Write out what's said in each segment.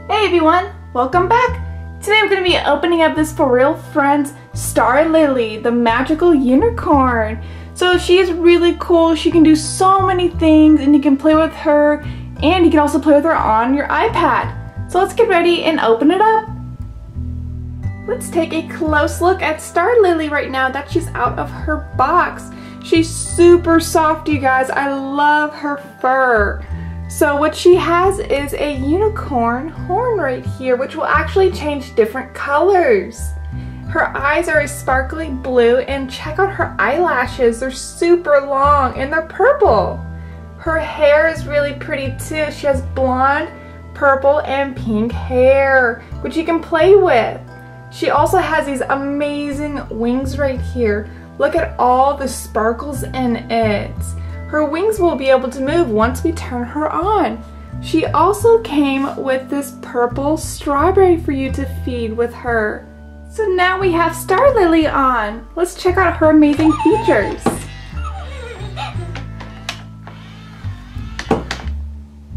Hey everyone, welcome back! Today I'm going to be opening up this For Real Friends Star Lily, the magical unicorn. So she is really cool, she can do so many things and you can play with her and you can also play with her on your iPad. So let's get ready and open it up. Let's take a close look at Star Lily right now that she's out of her box. She's super soft, you guys. I love her fur. So what she has is a unicorn horn right here, which will actually change different colors. Her eyes are a sparkly blue, and check out her eyelashes. They're super long and they're purple. Her hair is really pretty too. She has blonde, purple, and pink hair, which you can play with. She also has these amazing wings right here. Look at all the sparkles in it. Her wings will be able to move once we turn her on. She also came with this purple strawberry for you to feed with her. So now we have Star Lily on. Let's check out her amazing features.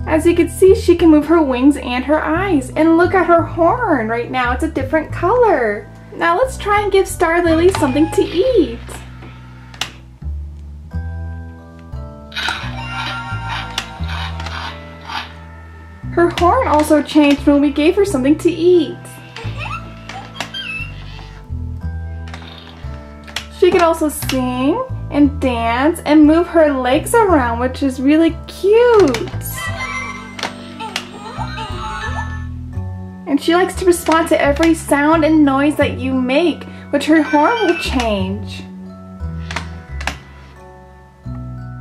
As you can see, she can move her wings and her eyes. And look at her horn right now. It's a different color. Now let's try and give Star Lily something to eat. Her horn also changed when we gave her something to eat. She can also sing and dance and move her legs around, which is really cute. And she likes to respond to every sound and noise that you make, which her horn will change.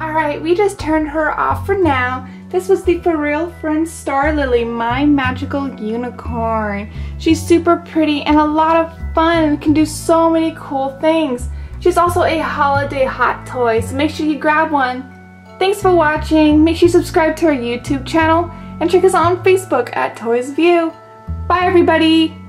Alright, we just turned her off for now. This was the For Real Friends Star Lily, my magical unicorn. She's super pretty and a lot of fun, can do so many cool things. She's also a holiday hot toy, so make sure you grab one. Thanks for watching. Make sure you subscribe to our YouTube channel and check us out on Facebook at Toys View. Bye everybody!